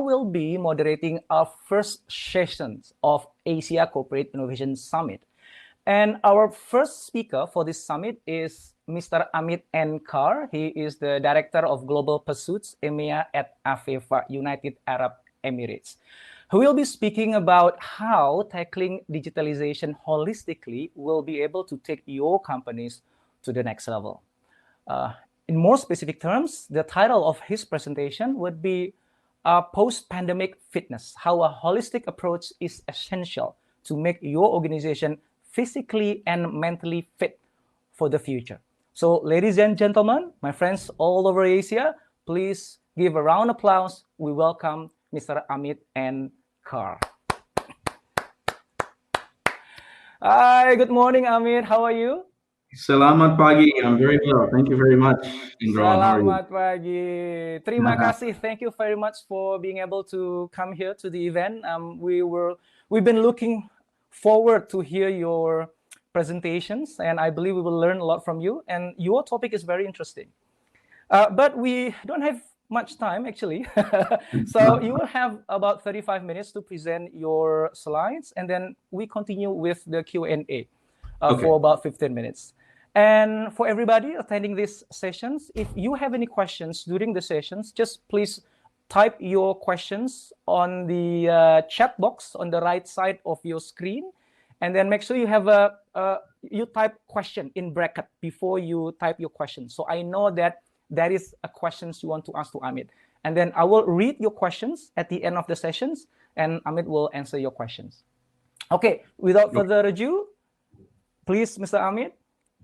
will be moderating our first sessions of Asia Corporate Innovation Summit. And our first speaker for this summit is Mr. Amit N. Carr. He is the Director of Global Pursuits, EMEA at AVEVA, United Arab Emirates, who will be speaking about how tackling digitalization holistically will be able to take your companies to the next level. In more specific terms, the title of his presentation would be Post-Pandemic Fitness, how a holistic approach is essential to make your organization physically and mentally fit for the future. So, ladies and gentlemen, my friends all over Asia, please give a round of applause. We welcome Mr. Amit N. Carr. Hi, good morning, Amit. How are you? Selamat pagi. I'm very well. Thank you very much, Indra. Selamat pagi. Terima kasih. Thank you very much for being able to come here to the event. We've been looking forward to hear your presentations, and I believe we will learn a lot from you. And your topic is very interesting. But we don't have much time, actually. So you will have about 35 minutes to present your slides, and then we continue with the Q&A for about 15 minutes. And for everybody attending these sessions, if you have any questions during the sessions, just please type your questions on the chat box on the right side of your screen, and then make sure you have you type question in bracket before you type your question, so I know that that is a questions you want to ask to Amit. And then I will read your questions at the end of the sessions, and Amit will answer your questions. Okay, without further ado, please, Mr. Amit.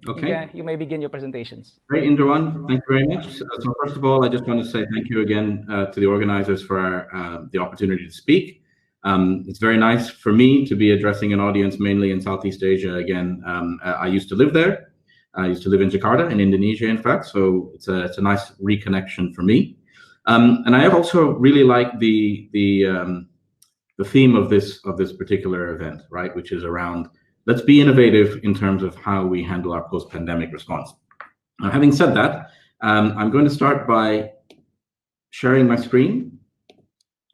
Okay. You may begin your presentations. Great, Indrawan. Thank you very much. So first of all, I just want to say thank you again to the organizers for the opportunity to speak. It's very nice for me to be addressing an audience mainly in Southeast Asia again. I used to live there. I used to live in Jakarta, in Indonesia, in fact. So it's a nice reconnection for me. And I also really like the theme of this particular event, right, which is around let's be innovative in terms of how we handle our post-pandemic response. Now, having said that, I'm going to start by sharing my screen.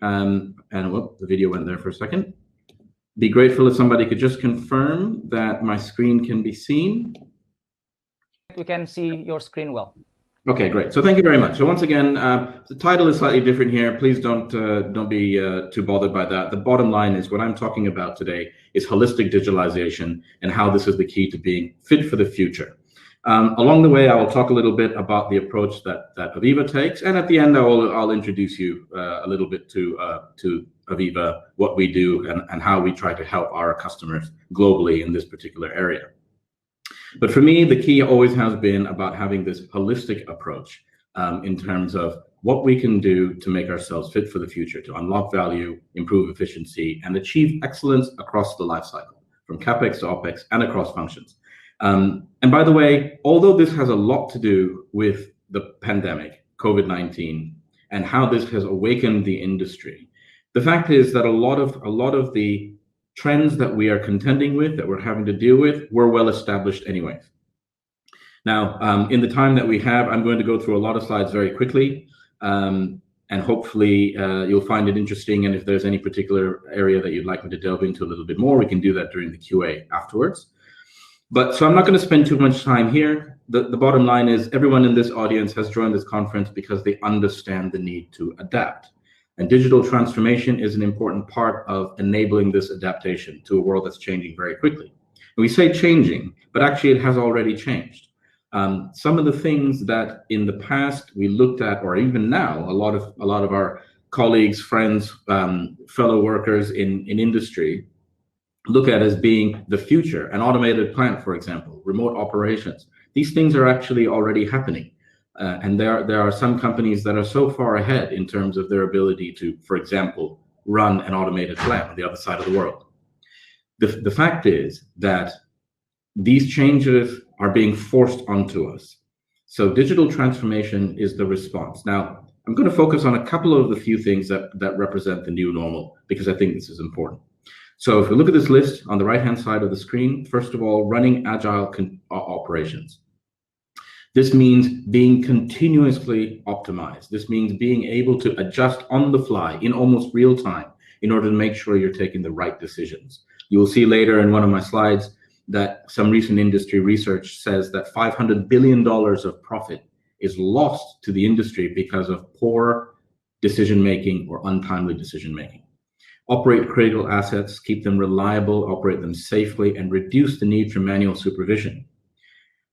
And the video went there for a second. Be grateful if somebody could just confirm that my screen can be seen. We can see your screen well. Okay, great. So thank you very much. So once again, the title is slightly different here. Please don't be too bothered by that. The bottom line is what I'm talking about today is holistic digitalization and how this is the key to being fit for the future. Along the way, I will talk a little bit about the approach that AVEVA takes, and at the end, I'll introduce you a little bit to AVEVA, what we do, and how we try to help our customers globally in this particular area. But for me, the key always has been about having this holistic approach in terms of what we can do to make ourselves fit for the future, to unlock value, improve efficiency, and achieve excellence across the life cycle, from CapEx to OpEx and across functions. And by the way, although this has a lot to do with the pandemic, COVID-19, and how this has awakened the industry, the fact is that a lot of the trends that we are contending with, that we're having to deal with, were well established anyways. Now, in the time that we have, I'm going to go through a lot of slides very quickly, and hopefully you'll find it interesting. And if there's any particular area that you'd like me to delve into a little bit more, we can do that during the QA afterwards. But so I'm not going to spend too much time here. The bottom line is everyone in this audience has joined this conference because they understand the need to adapt. And digital transformation is an important part of enabling this adaptation to a world that's changing very quickly. And we say changing, but actually it has already changed. Some of the things that in the past we looked at, or even now, a lot of our colleagues, friends, fellow workers in industry look at as being the future. An automated plant, for example, remote operations. These things are actually already happening. And there are some companies that are so far ahead in terms of their ability to, for example, run an automated plant on the other side of the world. The fact is that these changes are being forced onto us. So digital transformation is the response. Now, I'm going to focus on a couple of the few things that represent the new normal, because I think this is important. So if we look at this list on the right-hand side of the screen, first of all, running agile operations. This means being continuously optimized. This means being able to adjust on the fly in almost real time in order to make sure you're taking the right decisions. You will see later in one of my slides that some recent industry research says that $500 billion of profit is lost to the industry because of poor decision-making or untimely decision-making. Operate critical assets, keep them reliable, operate them safely, and reduce the need for manual supervision.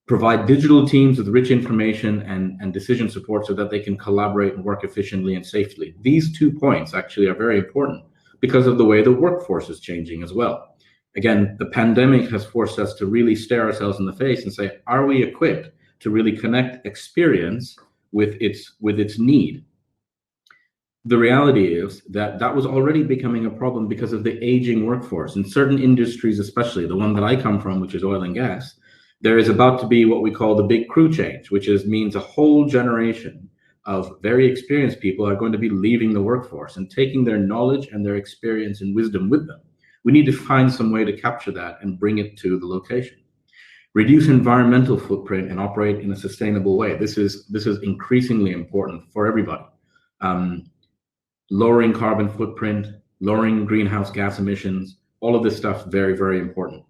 Provide digital teams with rich information and decision support so that they can collaborate and work efficiently and safely. These 2 points actually are very important because of the way the workforce is changing as well. Again, the pandemic has forced us to really stare ourselves in the face and say, are we equipped to really connect experience with its need? The reality is that that was already becoming a problem because of the aging workforce. In certain industries, especially the one that I come from, which is oil and gas, there is about to be what we call the big crew change, which means a whole generation of very experienced people are going to be leaving the workforce and taking their knowledge and their experience and wisdom with them. We need to find some way to capture that and bring it to the location. Reduce environmental footprint and operate in a sustainable way. This is increasingly important for everybody. Lowering carbon footprint, lowering greenhouse gas emissions, all of this stuff, very, very important.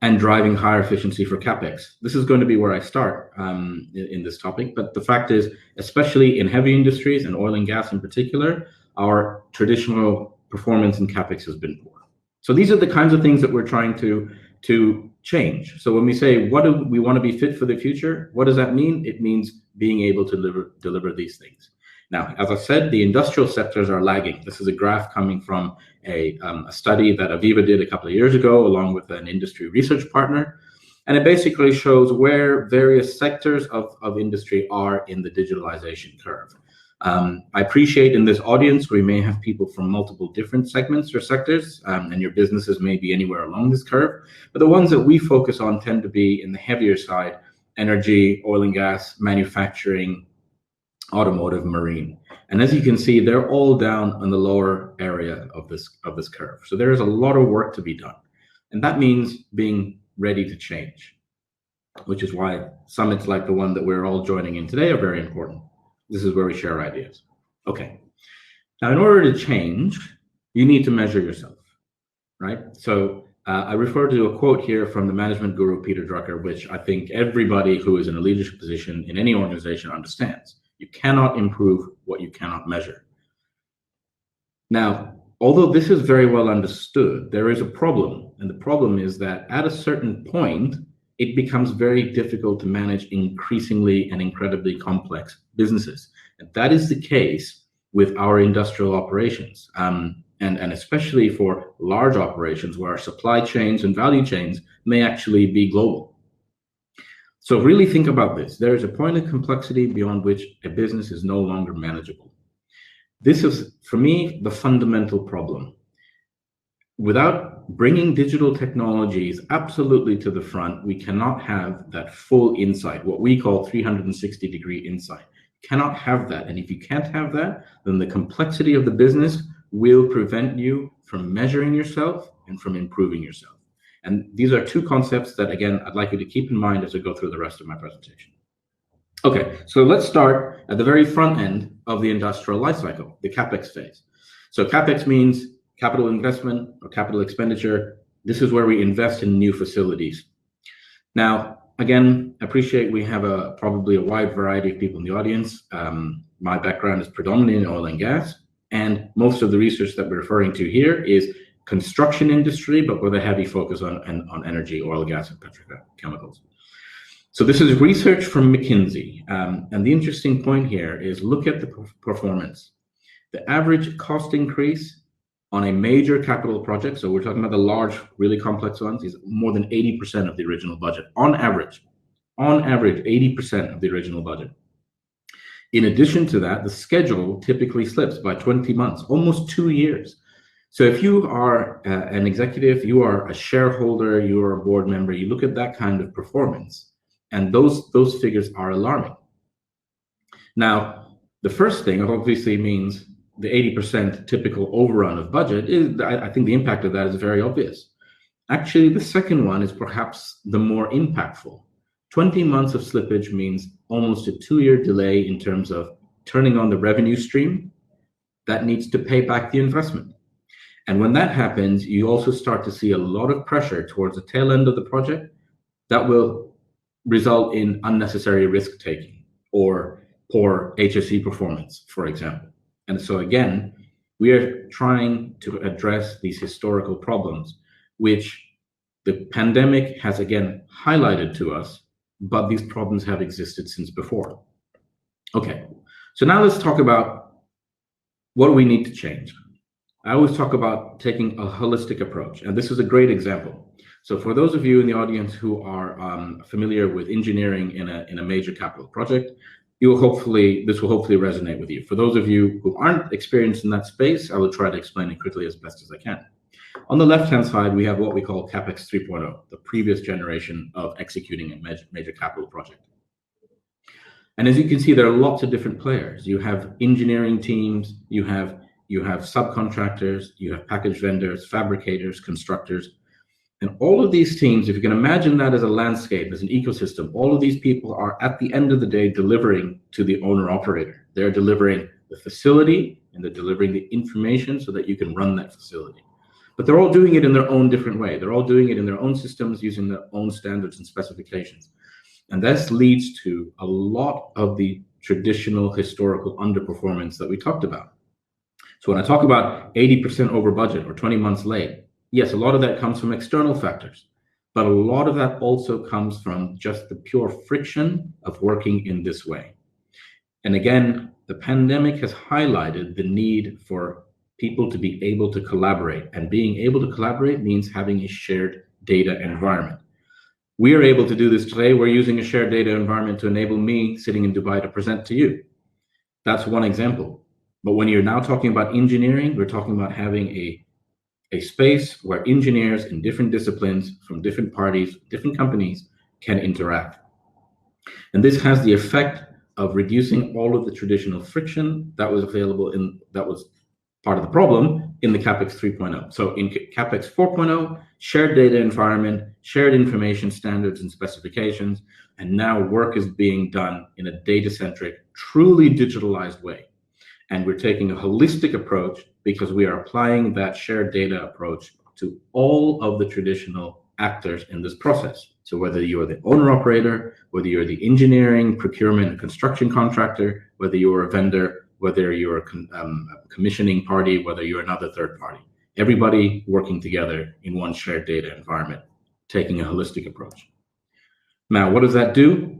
And driving higher efficiency for CapEx. This is going to be where I start in this topic, but the fact is, especially in heavy industries and oil and gas in particular, our traditional performance in CapEx has been poor. So these are the kinds of things that we're trying to change. So when we say, what do we want to be fit for the future? What does that mean? It means being able to deliver these things. Now, as I said, the industrial sectors are lagging. This is a graph coming from a study that AVEVA did a couple of years ago, along with an industry research partner. And it basically shows where various sectors of industry are in the digitalization curve. I appreciate in this audience, we may have people from multiple different segments or sectors, and your businesses may be anywhere along this curve. But the ones that we focus on tend to be in the heavier side: energy, oil and gas, manufacturing, automotive, marine. And as you can see, they're all down on the lower area of this curve. So there is a lot of work to be done. And that means being ready to change, which is why summits like the one that we're all joining in today are very important. This is where we share ideas. Okay. Now, in order to change, you need to measure yourself, right? So I refer to a quote here from the management guru, Peter Drucker, which I think everybody who is in a leadership position in any organization understands. You cannot improve what you cannot measure. Now, although this is very well understood, there is a problem. And the problem is that at a certain point, it becomes very difficult to manage increasingly and incredibly complex businesses. And that is the case with our industrial operations, and especially for large operations where our supply chains and value chains may actually be global. So really think about this. There is a point of complexity beyond which a business is no longer manageable. This is, for me, the fundamental problem. Without bringing digital technologies absolutely to the front, we cannot have that full insight, what we call 360-degree insight. You cannot have that. And if you can't have that, then the complexity of the business will prevent you from measuring yourself and from improving yourself. And these are two concepts that, again, I'd like you to keep in mind as I go through the rest of my presentation. Okay, so let's start at the very front end of the industrial life cycle, the CapEx phase. So CapEx means capital investment or capital expenditure. This is where we invest in new facilities. Now, again, I appreciate we have probably a wide variety of people in the audience. My background is predominantly in oil and gas, and most of the research that we're referring to here is construction industry, but with a heavy focus on energy, oil, gas, and petrochemicals. So this is research from McKinsey. And the interesting point here is look at the performance. The average cost increase on a major capital project, so we're talking about the large, really complex ones, is more than 80% of the original budget. On average, 80% of the original budget. In addition to that, the schedule typically slips by 20 months, almost 2 years. So if you are an executive, you are a shareholder, you are a board member, you look at that kind of performance, and those figures are alarming. Now, the first thing obviously means the 80% typical overrun of budget is, I think the impact of that is very obvious. Actually, the second one is perhaps the more impactful. 20 months of slippage means almost a 2-year delay in terms of turning on the revenue stream that needs to pay back the investment. And when that happens, you also start to see a lot of pressure towards the tail end of the project that will result in unnecessary risk-taking or poor HSE performance, for example. And so again, we are trying to address these historical problems, which the pandemic has again highlighted to us, but these problems have existed since before. Okay, so now let's talk about what we need to change. I always talk about taking a holistic approach, and this is a great example. So for those of you in the audience who are familiar with engineering in a major capital project, this will hopefully resonate with you. For those of you who aren't experienced in that space, I will try to explain it quickly as best as I can. On the left-hand side, we have what we call CapEx 3.0, the previous generation of executing a major capital project. And as you can see, there are lots of different players. You have engineering teams, you have subcontractors, you have package vendors, fabricators, constructors. And all of these teams, if you can imagine that as a landscape, as an ecosystem, all of these people are at the end of the day delivering to the owner operator. They're delivering the facility and they're delivering the information so that you can run that facility. But they're all doing it in their own different way. They're all doing it in their own systems using their own standards and specifications. And this leads to a lot of the traditional historical underperformance that we talked about. So when I talk about 80% over budget or 20 months late, yes, a lot of that comes from external factors, but a lot of that also comes from just the pure friction of working in this way. And again, the pandemic has highlighted the need for people to be able to collaborate, and being able to collaborate means having a shared data environment. We are able to do this today. We're using a shared data environment to enable me sitting in Dubai to present to you. That's one example. But when you're now talking about engineering, we're talking about having a space where engineers in different disciplines from different parties, different companies can interact. And this has the effect of reducing all of the traditional friction that was available that was part of the problem in the CapEx 3.0. So in CapEx 4.0, shared data environment, shared information standards and specifications, and now work is being done in a data-centric, truly digitalized way. And we're taking a holistic approach because we are applying that shared data approach to all of the traditional actors in this process. So whether you're the owner operator, whether you're the engineering, procurement, and construction contractor, whether you're a vendor, whether you're a commissioning party, whether you're another third party, everybody working together in one shared data environment, taking a holistic approach. Now, what does that do?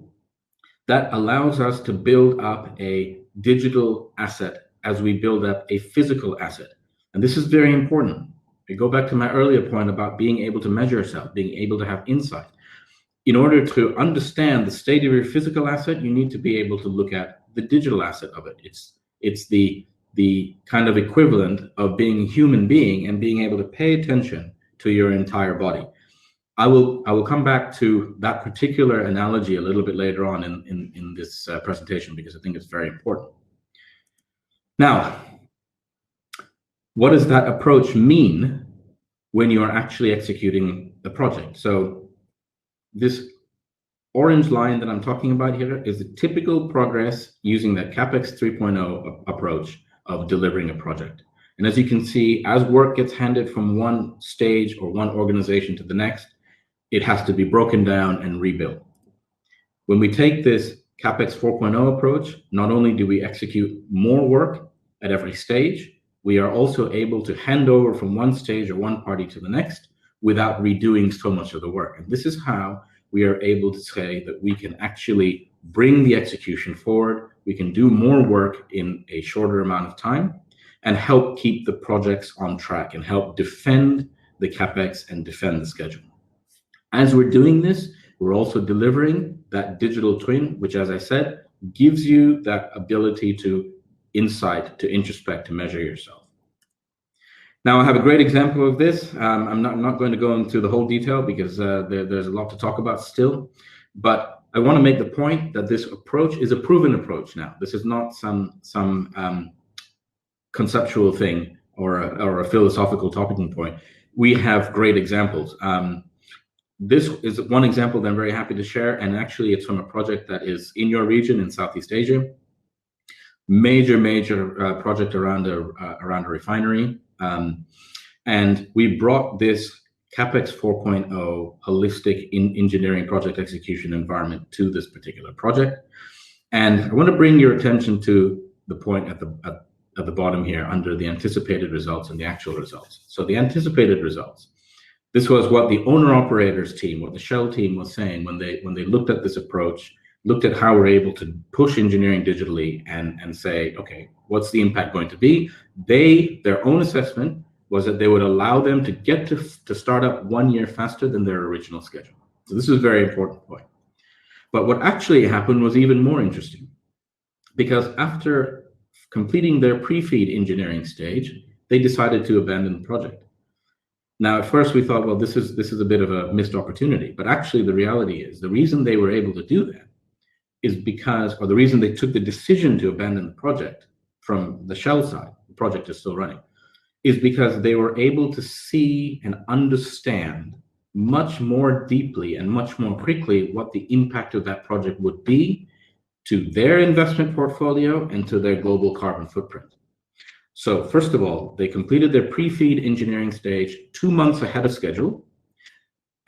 That allows us to build up a digital asset as we build up a physical asset. And this is very important. I go back to my earlier point about being able to measure yourself, being able to have insight. In order to understand the state of your physical asset, you need to be able to look at the digital asset of it. It's the kind of equivalent of being a human being and being able to pay attention to your entire body. I will come back to that particular analogy a little bit later on in this presentation because I think it's very important. Now, what does that approach mean when you are actually executing the project? So this orange line that I'm talking about here is the typical progress using the CapEx 3.0 approach of delivering a project. And as you can see, as work gets handed from one stage or one organization to the next, it has to be broken down and rebuilt. When we take this CapEx 4.0 approach, not only do we execute more work at every stage, we are also able to hand over from one stage or one party to the next without redoing so much of the work. And this is how we are able to say that we can actually bring the execution forward, we can do more work in a shorter amount of time, and help keep the projects on track and help defend the CapEx and defend the schedule. As we're doing this, we're also delivering that digital twin, which, as I said, gives you that ability to insight, to introspect, to measure yourself. Now, I have a great example of this. I'm not going to go into the whole detail because there's a lot to talk about still, but I want to make the point that this approach is a proven approach now. This is not some conceptual thing or a philosophical talking point. We have great examples. This is one example that I'm very happy to share, and actually it's from a project that is in your region in Southeast Asia. Major project around a refinery, and we brought this CapEx 4.0 holistic engineering project execution environment to this particular project. And I want to bring your attention to the point at the bottom here under the anticipated results and the actual results. So the anticipated results. This was what the owner-operators team, what the Shell team was saying when they looked at this approach, looked at how we're able to push engineering digitally and say, okay, what's the impact going to be? Their own assessment was that they would allow them to get to start up 1 year faster than their original schedule. So this is a very important point. But what actually happened was even more interesting, because after completing their pre-FEED engineering stage, they decided to abandon the project. Now, at first we thought, well, this is a bit of a missed opportunity, but actually the reality is the reason they were able to do that is because, or the reason they took the decision to abandon the project from the Shell side, the project is still running, is because they were able to see and understand much more deeply and much more quickly what the impact of that project would be to their investment portfolio and to their global carbon footprint. So first of all, they completed their pre-FEED engineering stage 2 months ahead of schedule,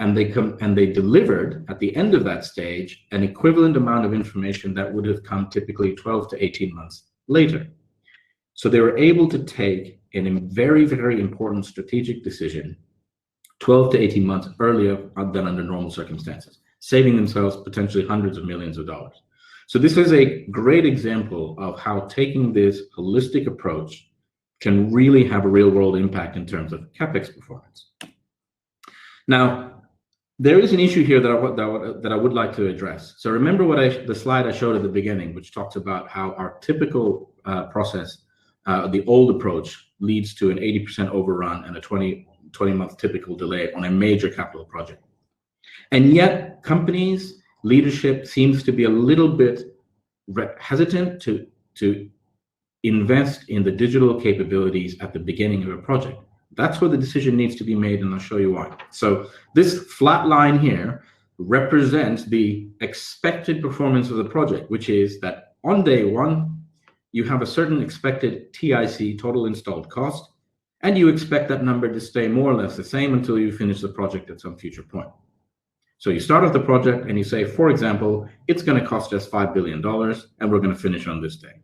and they delivered at the end of that stage an equivalent amount of information that would have come typically 12 to 18 months later. So they were able to take a very, very important strategic decision 12 to 18 months earlier than under normal circumstances, saving themselves potentially hundreds of millions of dollars. So this is a great example of how taking this holistic approach can really have a real world impact in terms of CapEx performance. Now, there is an issue here that I would like to address. So remember the slide I showed at the beginning, which talks about how our typical process, the old approach, leads to an 80% overrun and a 20-month typical delay on a major capital project. And yet companies, leadership seems to be a little bit hesitant to invest in the digital capabilities at the beginning of a project. That's where the decision needs to be made, and I'll show you why. So this flat line here represents the expected performance of the project, which is that on day one, you have a certain expected TIC, total installed cost, and you expect that number to stay more or less the same until you finish the project at some future point. So you start off the project and you say, for example, it's going to cost us $5 billion and we're going to finish on this day.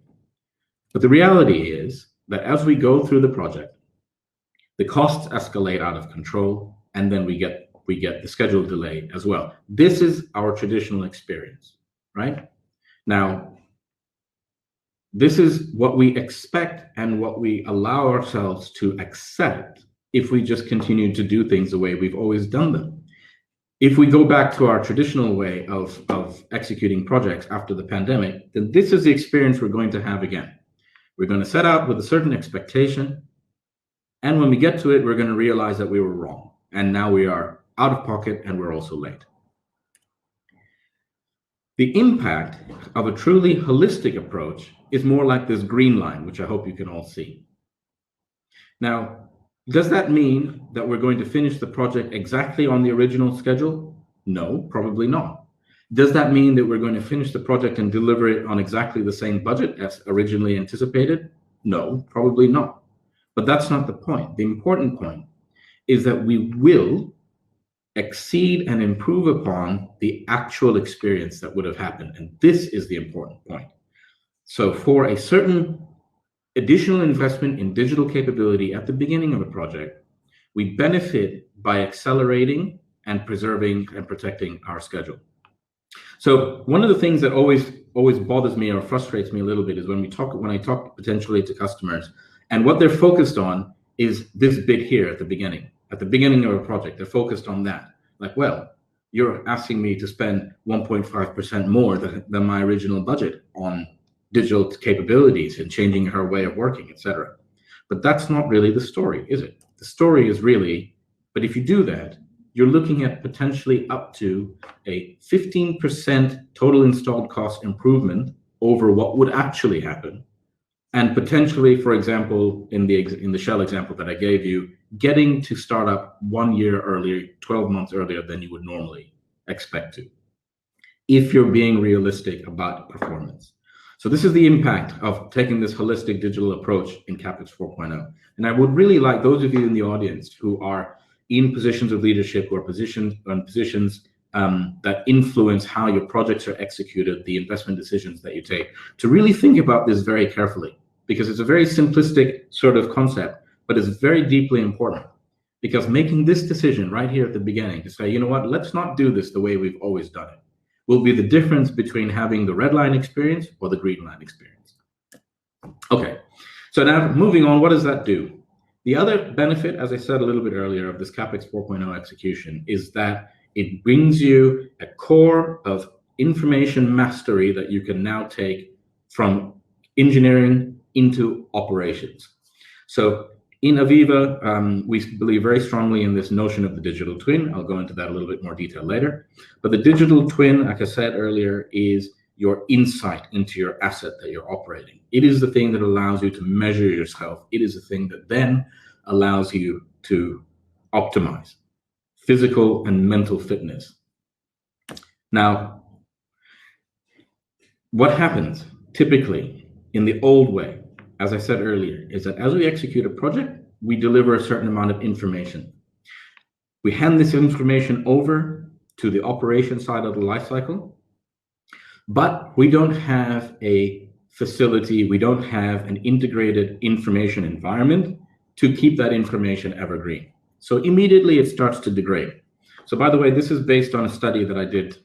But the reality is that as we go through the project, the costs escalate out of control, and then we get the schedule delay as well. This is our traditional experience, right? Now, this is what we expect and what we allow ourselves to accept if we just continue to do things the way we've always done them. If we go back to our traditional way of executing projects after the pandemic, then this is the experience we're going to have again. We're going to set out with a certain expectation, and when we get to it, we're going to realize that we were wrong, and now we are out of pocket and we're also late. The impact of a truly holistic approach is more like this green line, which I hope you can all see. Now, does that mean that we're going to finish the project exactly on the original schedule? No, probably not. Does that mean that we're going to finish the project and deliver it on exactly the same budget as originally anticipated? No, probably not. But that's not the point. The important point is that we will exceed and improve upon the actual experience that would have happened. And this is the important point. So for a certain additional investment in digital capability at the beginning of a project, we benefit by accelerating and preserving and protecting our schedule. So one of the things that always bothers me or frustrates me a little bit is when I talk potentially to customers, and what they're focused on is this bit here at the beginning. At the beginning of a project, they're focused on that. Like, well, you're asking me to spend 1.5% more than my original budget on digital capabilities and changing her way of working, etc. But that's not really the story, is it? The story is really, but if you do that, you're looking at potentially up to a 15% total installed cost improvement over what would actually happen. And potentially, for example, in the Shell example that I gave you, getting to start up 1 year earlier, 12 months earlier than you would normally expect to, if you're being realistic about performance. So this is the impact of taking this holistic digital approach in CapEx 4.0. And I would really like those of you in the audience who are in positions of leadership, who are positions that influence how your projects are executed, the investment decisions that you take, to really think about this very carefully, because it's a very simplistic sort of concept, but it's very deeply important. Because making this decision right here at the beginning to say, you know what, let's not do this the way we've always done it, will be the difference between having the red line experience or the green line experience. Okay, so now moving on, what does that do? The other benefit, as I said a little bit earlier, of this CapEx 4.0 execution is that it brings you a core of information mastery that you can now take from engineering into operations. So in AVEVA, we believe very strongly in this notion of the digital twin. I'll go into that a little bit more detail later. But the digital twin, like I said earlier, is your insight into your asset that you're operating. It is the thing that allows you to measure yourself. It is the thing that then allows you to optimize physical and mental fitness. Now, what happens typically in the old way, as I said earlier, is that as we execute a project, we deliver a certain amount of information. We hand this information over to the operation side of the life cycle, but we don't have a facility, we don't have an integrated information environment to keep that information evergreen. So immediately it starts to degrade. So by the way, this is based on a study that I did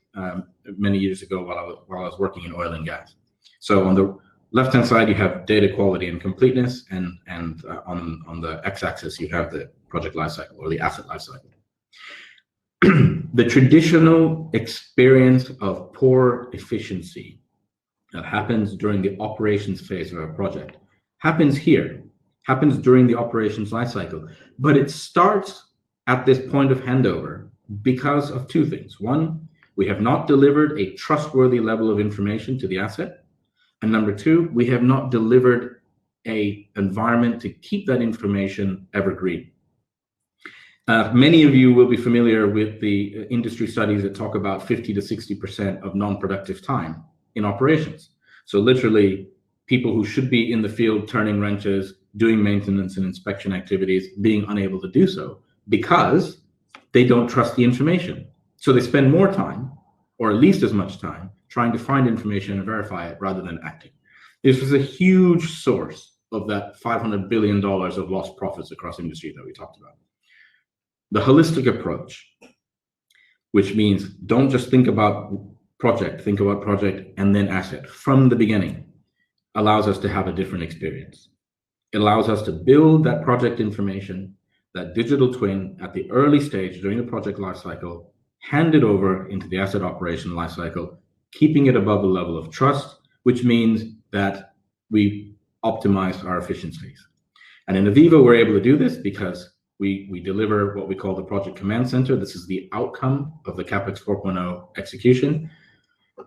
many years ago while I was working in oil and gas. So on the left-hand side, you have data quality and completeness, and on the x-axis, you have the project lifecycle or the asset lifecycle. The traditional experience of poor efficiency that happens during the operations phase of a project happens here, happens during the operations lifecycle, but it starts at this point of handover because of two things. One, we have not delivered a trustworthy level of information to the asset. And number two, we have not delivered an environment to keep that information evergreen. Many of you will be familiar with the industry studies that talk about 50 to 60% of non-productive time in operations. So literally, people who should be in the field turning wrenches, doing maintenance and inspection activities, being unable to do so because they don't trust the information. So they spend more time, or at least as much time, trying to find information and verify it rather than acting. This was a huge source of that $500 billion of lost profits across industry that we talked about. The holistic approach, which means don't just think about project, think about project and then asset from the beginning, allows us to have a different experience. It allows us to build that project information, that digital twin at the early stage during the project lifecycle, hand it over into the asset operation lifecycle, keeping it above the level of trust, which means that we optimize our efficiencies. And in AVEVA, we're able to do this because we deliver what we call the project command center. This is the outcome of the CapEx 4.0 execution.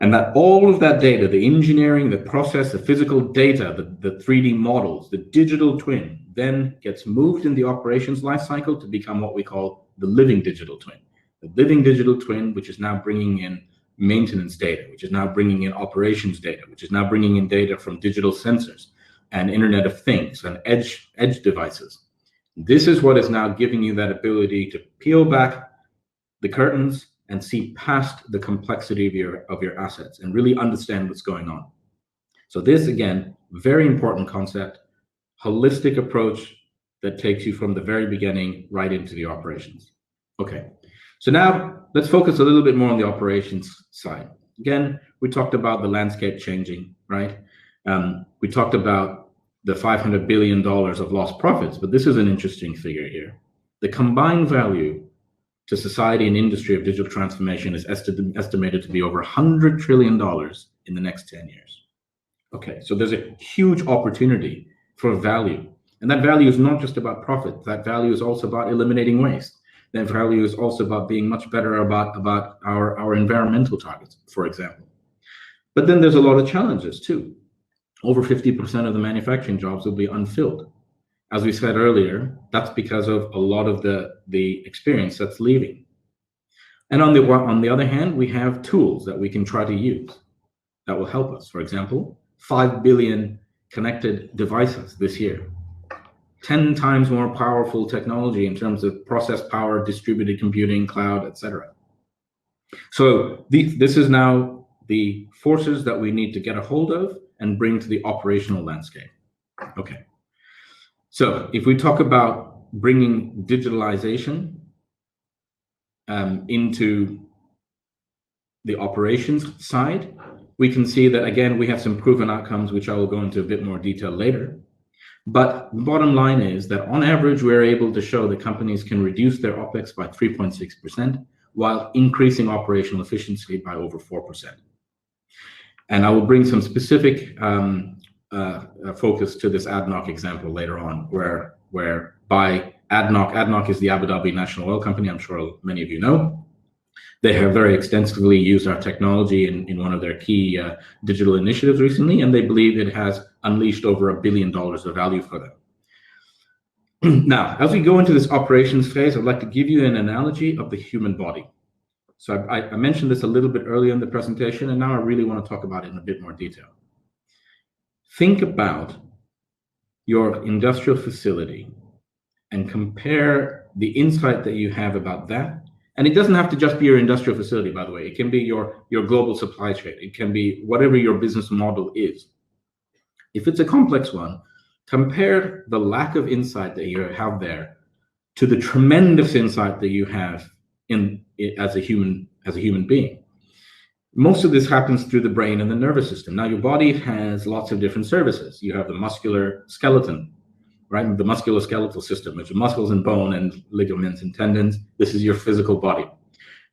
And that all of that data, the engineering, the process, the physical data, the 3D models, the digital twin, then gets moved in the operations lifecycle to become what we call the living digital twin. The living digital twin, which is now bringing in maintenance data, which is now bringing in operations data, which is now bringing in data from digital sensors and Internet of Things and edge devices. This is what is now giving you that ability to peel back the curtains and see past the complexity of your assets and really understand what's going on. So this, again, very important concept, holistic approach that takes you from the very beginning right into the operations. Okay, so now let's focus a little bit more on the operations side. Again, we talked about the landscape changing, right? We talked about the $500 billion of lost profits, but this is an interesting figure here. The combined value to society and industry of digital transformation is estimated to be over $100 trillion in the next 10 years. Okay, so there's a huge opportunity for value. And that value is not just about profit. That value is also about eliminating waste. That value is also about being much better about our environmental targets, for example. But then there's a lot of challenges too. Over 50% of the manufacturing jobs will be unfilled. As we said earlier, that's because of a lot of the experience that's leaving. And on the other hand, we have tools that we can try to use that will help us. For example, 5 billion connected devices this year, 10 times more powerful technology in terms of process power, distributed computing, cloud, etc. So this is now the forces that we need to get a hold of and bring to the operational landscape. Okay. So if we talk about bringing digitalization into the operations side, we can see that, again, we have some proven outcomes, which I will go into a bit more detail later. But the bottom line is that on average, we're able to show that companies can reduce their OPEX by 3.6% while increasing operational efficiency by over 4%. And I will bring some specific focus to this ADNOC example later on, where by ADNOC is the Abu Dhabi National Oil Company, I'm sure many of you know. They have very extensively used our technology in one of their key digital initiatives recently, and they believe it has unleashed over $1 billion of value for them. Now, as we go into this operations phase, I'd like to give you an analogy of the human body. So I mentioned this a little bit earlier in the presentation, and now I really want to talk about it in a bit more detail. Think about your industrial facility and compare the insight that you have about that. And it doesn't have to just be your industrial facility, by the way. It can be your global supply chain. It can be whatever your business model is. If it's a complex one, compare the lack of insight that you have there to the tremendous insight that you have as a human being. Most of this happens through the brain and the nervous system. Now, your body has lots of different services. You have the muscular skeleton, right? The musculoskeletal system, which is muscles and bone and ligaments and tendons. This is your physical body.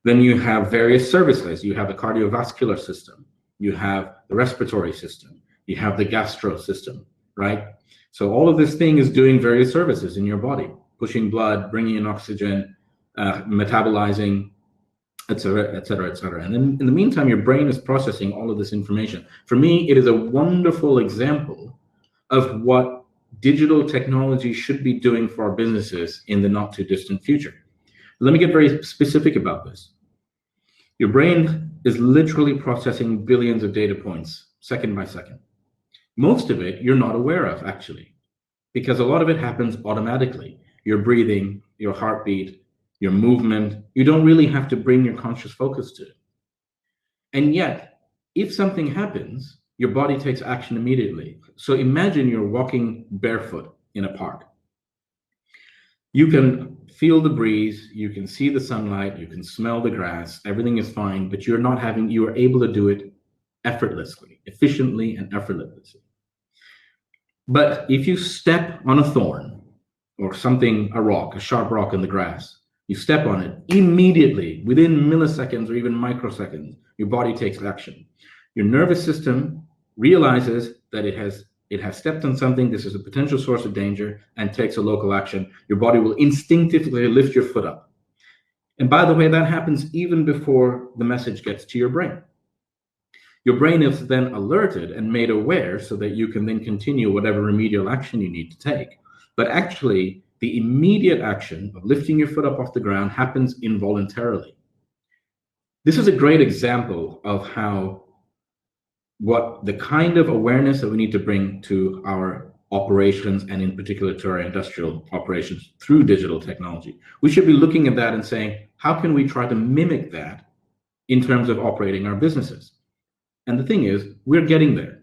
Then you have various services. You have the cardiovascular system. You have the respiratory system. You have the gastro system, right? So all of this thing is doing various services in your body, pushing blood, bringing in oxygen, metabolizing, et cetera, et cetera, et cetera. And then in the meantime, your brain is processing all of this information. For me, it is a wonderful example of what digital technology should be doing for our businesses in the not too distant future. Let me get very specific about this. Your brain is literally processing billions of data points second by second. Most of it you're not aware of, actually, because a lot of it happens automatically. Your breathing, your heartbeat, your movement, you don't really have to bring your conscious focus to it. And yet, if something happens, your body takes action immediately. So imagine you're walking barefoot in a park. You can feel the breeze, you can see the sunlight, you can smell the grass, everything is fine, but you are able to do it effortlessly, efficiently and effortlessly. But if you step on a thorn or something, a rock, a sharp rock in the grass, you step on it, immediately, within milliseconds or even microseconds, your body takes action. Your nervous system realizes that it has stepped on something, this is a potential source of danger, and takes a local action. Your body will instinctively lift your foot up. And by the way, that happens even before the message gets to your brain. Your brain is then alerted and made aware so that you can then continue whatever remedial action you need to take. But actually, the immediate action of lifting your foot up off the ground happens involuntarily. This is a great example of how what the kind of awareness that we need to bring to our operations, and in particular to our industrial operations through digital technology. We should be looking at that and saying, how can we try to mimic that in terms of operating our businesses? And the thing is, we're getting there.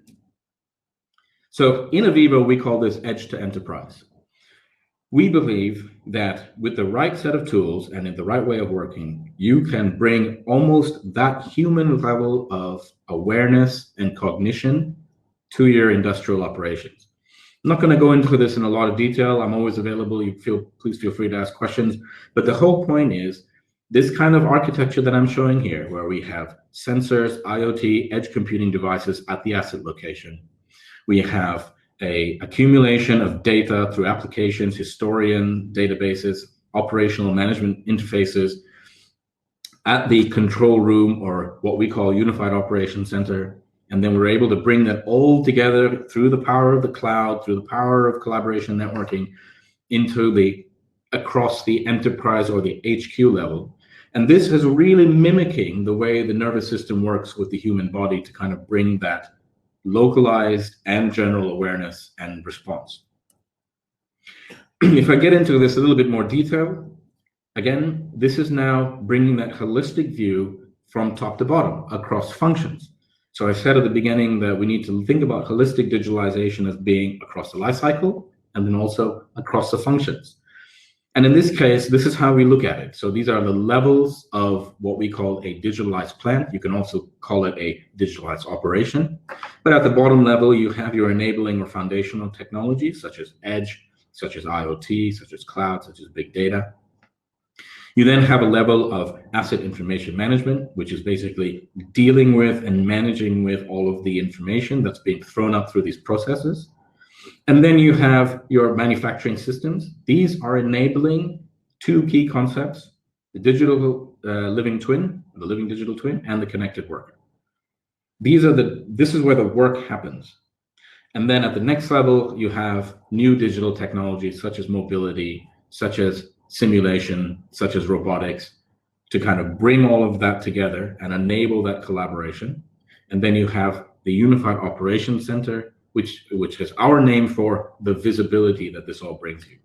So in AVEVA, we call this edge to enterprise. We believe that with the right set of tools and in the right way of working, you can bring almost that human level of awareness and cognition to your industrial operations. I'm not going to go into this in a lot of detail. I'm always available. Please feel free to ask questions. But the whole point is this kind of architecture that I'm showing here, where we have sensors, IoT, edge computing devices at the asset location. We have an accumulation of data through applications, historian databases, operational management interfaces at the control room, or what we call unified operations center. And then we're able to bring that all together through the power of the cloud, through the power of collaboration networking, across the enterprise or the HQ level. And this is really mimicking the way the nervous system works with the human body to kind of bring that localized and general awareness and response. If I get into this a little bit more detail, again, this is now bringing that holistic view from top to bottom across functions. So I said at the beginning that we need to think about holistic digitalization as being across the life cycle and then also across the functions. And in this case, this is how we look at it. So these are the levels of what we call a digitalized plant. You can also call it a digitalized operation. But at the bottom level, you have your enabling or foundational technologies, such as edge, such as IoT, such as cloud, such as big data. You then have a level of asset information management, which is basically dealing with and managing with all of the information that's being thrown up through these processes. And then you have your manufacturing systems. These are enabling two key concepts: the digital living twin, the living digital twin, and the connected worker. This is where the work happens. And then at the next level, you have new digital technologies such as mobility, such as simulation, such as robotics, to kind of bring all of that together and enable that collaboration. And then you have the Unified Operations Center, which is our name for the visibility that this all brings you.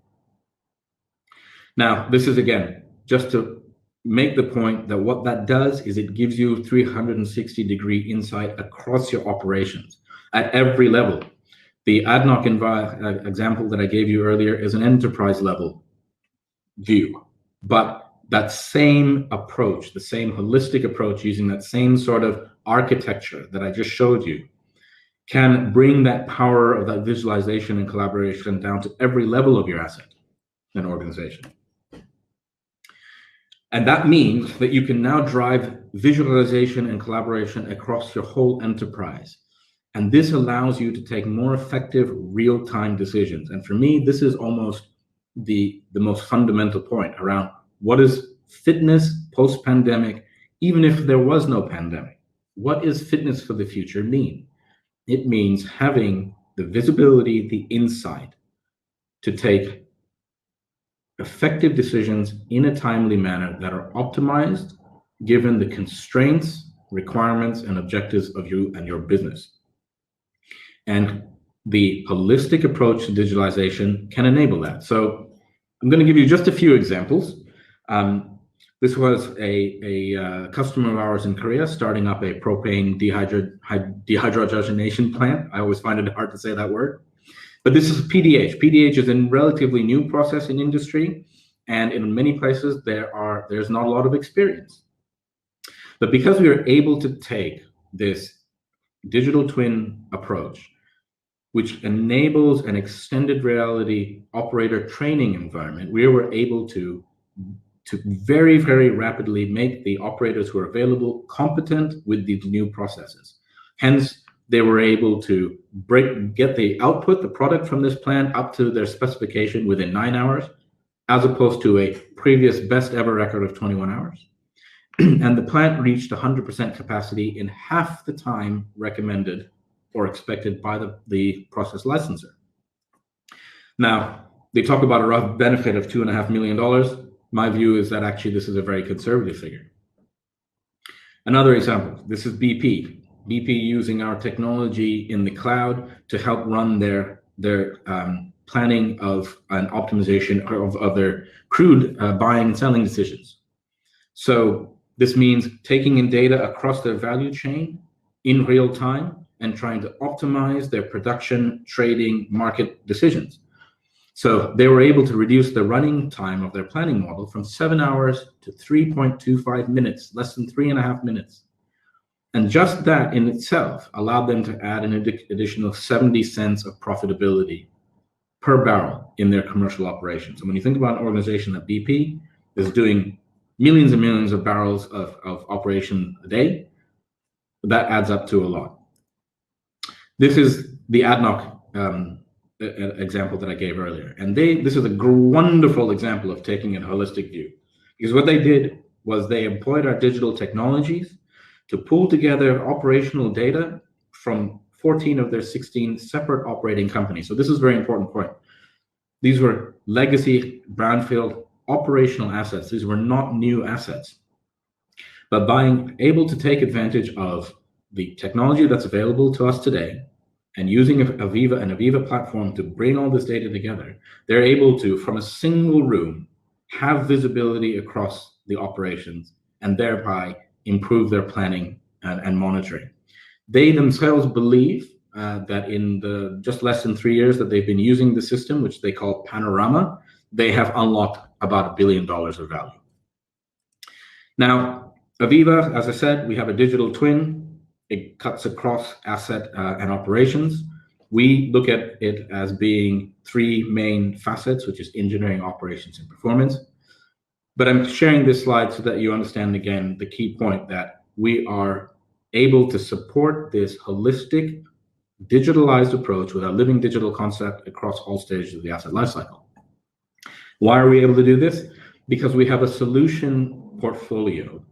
Now, this is, again, just to make the point that what that does is it gives you 360-degree insight across your operations at every level. The ADNOC example that I gave you earlier is an enterprise level view, but that same approach, the same holistic approach, using that same sort of architecture that I just showed you, can bring that power of that visualization and collaboration down to every level of your asset and organization. And that means that you can now drive visualization and collaboration across your whole enterprise. And this allows you to take more effective real-time decisions. And for me, this is almost the most fundamental point around what is fitness post-pandemic, even if there was no pandemic. What is fitness for the future mean? It means having the visibility, the insight to take effective decisions in a timely manner that are optimized given the constraints, requirements, and objectives of you and your business. And the holistic approach to digitalization can enable that. So I'm going to give you just a few examples. This was a customer of ours in Korea starting up a propane dehydrogenation plant. I always find it hard to say that word. But this is PDH. PDH is a relatively new process in industry, and in many places there's not a lot of experience. But because we are able to take this digital twin approach, which enables an extended reality operator training environment, we were able to very, very rapidly make the operators who are available competent with these new processes. Hence, they were able to get the output, the product from this plant up to their specification within 9 hours, as opposed to a previous best ever record of 21 hours. And the plant reached 100% capacity in half the time recommended or expected by the process licensor. Now, they talk about a rough benefit of $2.5 million. My view is that actually this is a very conservative figure. Another example, this is BP. BP using our technology in the cloud to help run their planning of an optimization of their crude buying and selling decisions. So this means taking in data across their value chain in real time and trying to optimize their production, trading, market decisions. So they were able to reduce the running time of their planning model from 7 hours to 3.25 minutes, less than 3.5 minutes. And just that in itself allowed them to add an additional 70 cents of profitability per barrel in their commercial operations. And when you think about an organization like BP is doing millions and millions of barrels of operation a day, that adds up to a lot. This is the ADNOC example that I gave earlier. And this is a wonderful example of taking a holistic view. Because what they did was they employed our digital technologies to pull together operational data from 14 of their 16 separate operating companies. So this is a very important point. These were legacy brownfield operational assets. These were not new assets. But being able to take advantage of the technology that's available to us today and using AVEVA and AVEVA platform to bring all this data together, they're able to, from a single room, have visibility across the operations and thereby improve their planning and monitoring. They themselves believe that in the just less than 3 years that they've been using the system, which they call Panorama, they have unlocked about $1 billion of value. Now, AVEVA, as I said, we have a digital twin. It cuts across asset and operations. We look at it as being 3 main facets, which is engineering, operations, and performance. But I'm sharing this slide so that you understand, again, the key point that we are able to support this holistic, digitalized approach with a living digital concept across all stages of the asset lifecycle. Why are we able to do this? Because we have a solution portfolio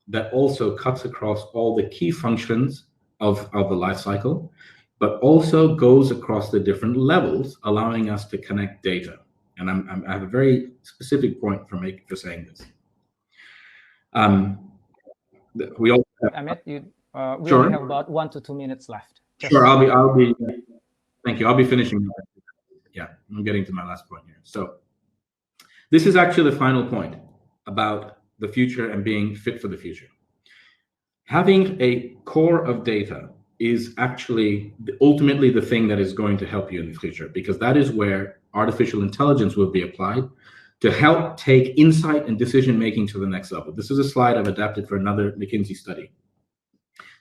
that also cuts across all the key functions of the lifecycle, but also goes across the different levels, allowing us to connect data. And I have a very specific point for saying this. We also have, Amit, we sure. only have about 1 to 2 minutes left. Sure, I'll be. Thank you. I'll be finishing. Yeah, I'm getting to my last point here. So this is actually the final point about the future and being fit for the future. Having a core of data is actually ultimately the thing that is going to help you in the future, because that is where artificial intelligence will be applied to help take insight and decision making to the next level. This is a slide I've adapted for another McKinsey study.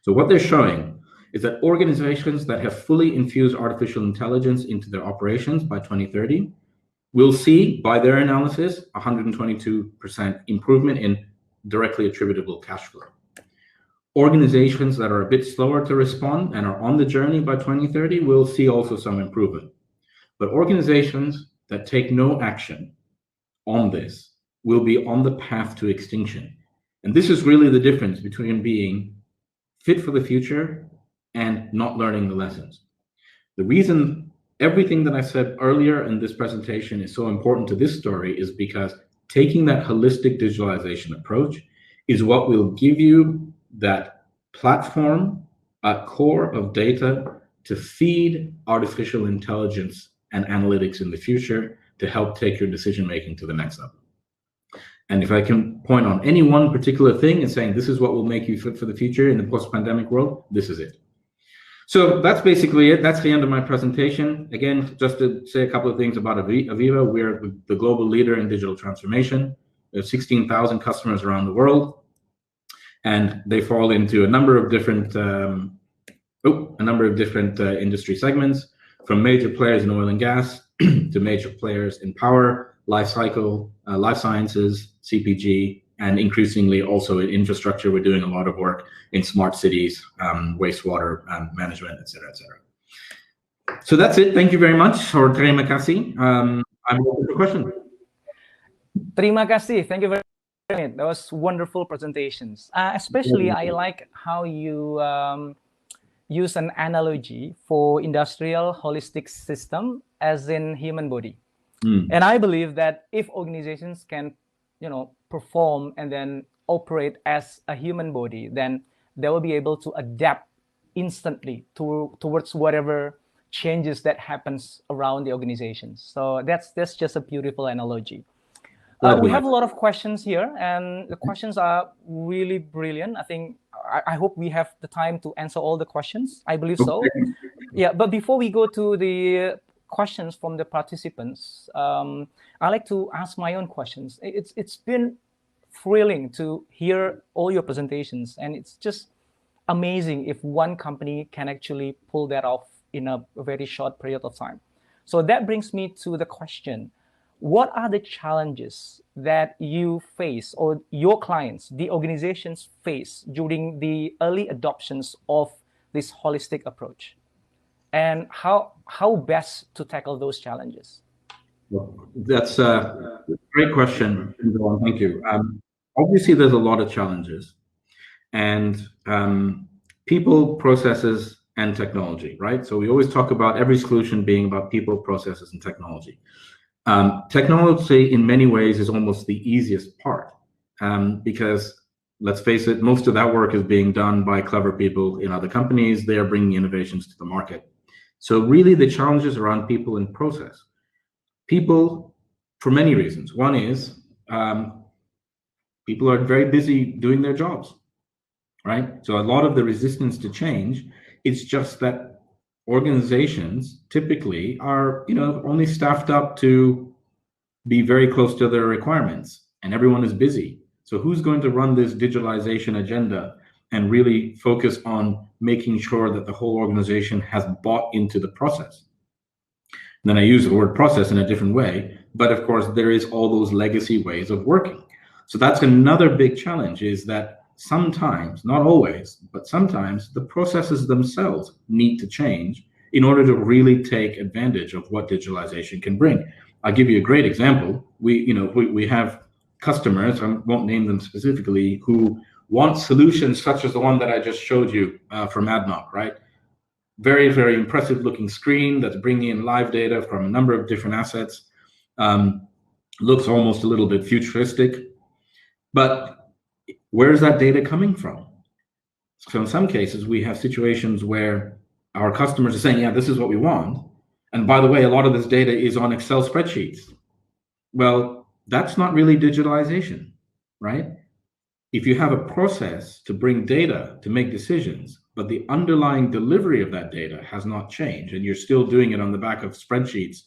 So what they're showing is that organizations that have fully infused artificial intelligence into their operations by 2030 will see, by their analysis, 122% improvement in directly attributable cash flow. Organizations that are a bit slower to respond and are on the journey by 2030 will see also some improvement. But organizations that take no action on this will be on the path to extinction. And this is really the difference between being fit for the future and not learning the lessons. The reason everything that I said earlier in this presentation is so important to this story is because taking that holistic digitalization approach is what will give you that platform, a core of data to feed artificial intelligence and analytics in the future to help take your decision making to the next level. And if I can point on any one particular thing and saying this is what will make you fit for the future in the post-pandemic world, this is it. So that's basically it. That's the end of my presentation. Again, just to say a couple of things about AVEVA, we're the global leader in digital transformation. We have 16,000 customers around the world, and they fall into a number of different industry segments, from major players in oil and gas to major players in power, life cycle, life sciences, CPG, and increasingly also in infrastructure. We're doing a lot of work in smart cities, wastewater management, et cetera, et cetera. So that's it. Thank you very much. Or terima kasih. I'm open for questions. Terima kasih. Thank you very much. That was wonderful presentations. Especially, I like how you use an analogy for industrial holistic system as in human body. And I believe that if organizations can, perform and then operate as a human body, then they will be able to adapt instantly towards whatever changes that happens around the organizations. So that's just a beautiful analogy. We have a lot of questions here, and the questions are really brilliant. I hope we have the time to answer all the questions. I believe so. Yeah, but before we go to the questions from the participants, I like to ask my own questions. It's been thrilling to hear all your presentations, and it's just amazing if one company can actually pull that off in a very short period of time. So that brings me to the question: what are the challenges that you face, or your clients, the organizations face during the early adoptions of this holistic approach? And how best to tackle those challenges? Well, that's a great question. Thank you. Obviously, there's a lot of challenges, and people, processes, and technology, right? So we always talk about every solution being about people, processes, and technology. Technology, in many ways, is almost the easiest part, because let's face it, most of that work is being done by clever people in other companies. They are bringing innovations to the market. So really, the challenges around people and process. People, for many reasons. One is people are very busy doing their jobs, right? So a lot of the resistance to change, it's just that organizations typically are, only staffed up to be very close to their requirements, and everyone is busy. So who's going to run this digitalization agenda and really focus on making sure that the whole organization has bought into the process? And then I use the word process in a different way, but of course there is all those legacy ways of working. So that's another big challenge, is that sometimes, not always, but sometimes the processes themselves need to change in order to really take advantage of what digitalization can bring. I'll give you a great example. We have customers, I won't name them specifically, who want solutions such as the one that I just showed you from ADNOC, right? Very, very impressive looking screen that's bringing in live data from a number of different assets. Looks almost a little bit futuristic, but where's that data coming from? So in some cases, we have situations where our customers are saying, yeah, this is what we want. And by the way, a lot of this data is on Excel spreadsheets. Well, that's not really digitalization, right? If you have a process to bring data to make decisions, but the underlying delivery of that data has not changed, and you're still doing it on the back of spreadsheets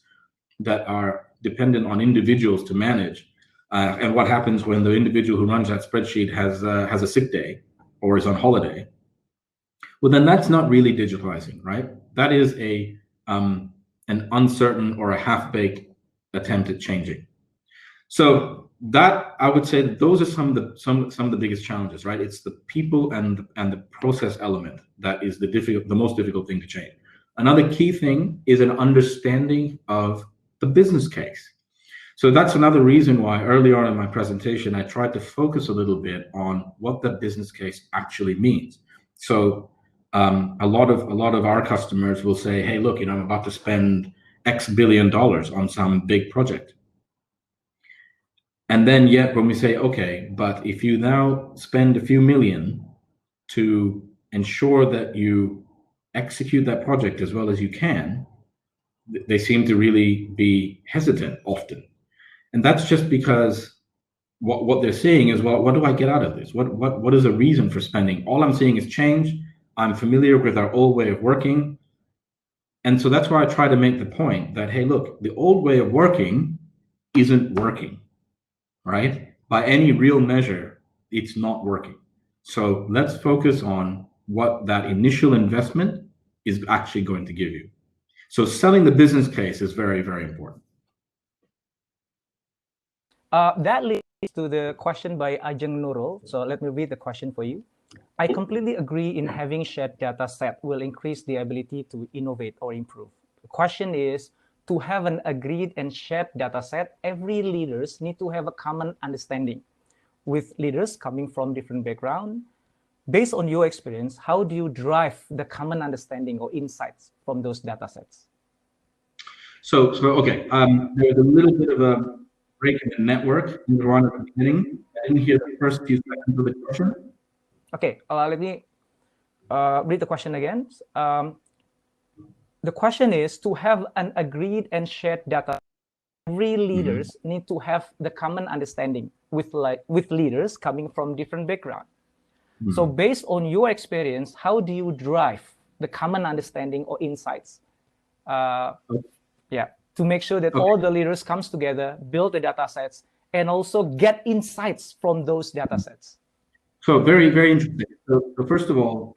that are dependent on individuals to manage, and what happens when the individual who runs that spreadsheet has a sick day or is on holiday, well, then that's not really digitalizing, right? That is an uncertain or a half-baked attempt at changing. So that, I would say, that those are some of the biggest challenges, right? It's the people and the process element that is the most difficult thing to change. Another key thing is an understanding of the business case. So that's another reason why early on in my presentation, I tried to focus a little bit on what the business case actually means. So a lot of our customers will say, hey, look, I'm about to spend X billion dollars on some big project. And then yet when we say, okay, but if you now spend a few million to ensure that you execute that project as well as you can, they seem to really be hesitant often. And that's just because what they're seeing is, well, what do I get out of this? What is the reason for spending? All I'm seeing is change. I'm familiar with our old way of working. And so that's why I try to make the point that, hey, look, the old way of working isn't working, right? By any real measure, it's not working. So let's focus on what that initial investment is actually going to give you. So selling the business case is very, very important. That leads to the question by Ajeng Nurul. So let me read the question for you. I completely agree in having shared data set will increase the ability to innovate or improve. The question is, to have an agreed and shared data set, every leaders need to have a common understanding. With leaders coming from different backgrounds, based on your experience, how do you drive the common understanding or insights from those data sets? So okay, there's a little bit of a break in the network in the beginning. I didn't hear the first few seconds of the question. Okay, let me read the question again. The question is, to have an agreed and shared data, every leaders need to have the common understanding with leaders coming from different backgrounds. So based on your experience, how do you drive the common understanding or insights? To make sure that all the leaders comes together, build the data sets, and also get insights from those data sets. So very, very interesting. So first of all,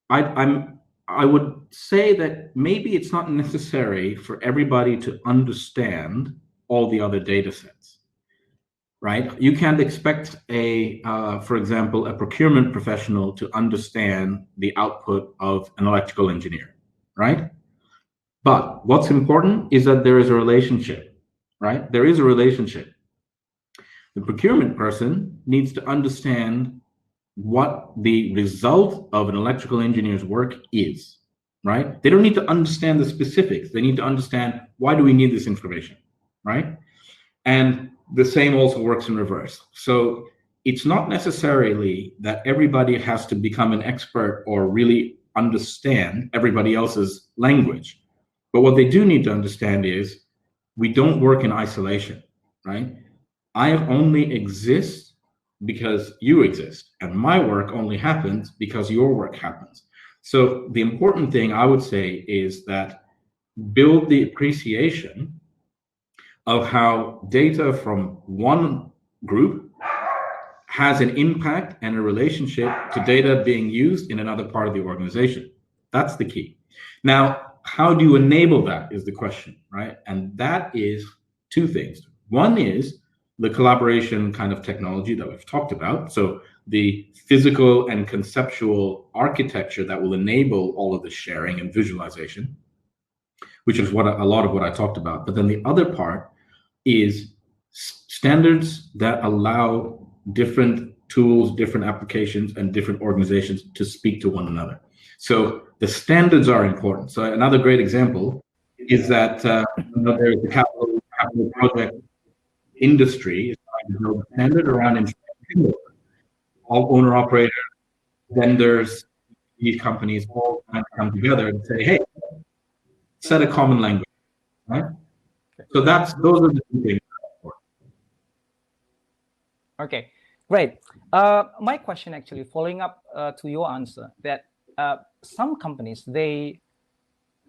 I would say that maybe it's not necessary for everybody to understand all the other data sets, right? You can't expect for example, a procurement professional to understand the output of an electrical engineer, right? But what's important is that there is a relationship, right? There is a relationship. The procurement person needs to understand what the result of an electrical engineer's work is, right? They don't need to understand the specifics. They need to understand, why do we need this information, right? And the same also works in reverse. So it's not necessarily that everybody has to become an expert or really understand everybody else's language. But what they do need to understand is, we don't work in isolation, right? I only exist because you exist, and my work only happens because your work happens. So the important thing I would say is that build the appreciation of how data from one group has an impact and a relationship to data being used in another part of the organization. That's the key. Now, how do you enable that is the question, right? And that is two things. One is the collaboration kind of technology that we've talked about. So the physical and conceptual architecture that will enable all of the sharing and visualization, which is what a lot of what I talked about. But then the other part is standards that allow different tools, different applications, and different organizations to speak to one another. So the standards are important. So another great example is that there is the capital project industry is trying to build a standard around all owner operators, vendors, these companies all come together and say, hey, set a common language, right? So those are the two things. Okay, great. My question actually, following up to your answer, that some companies, they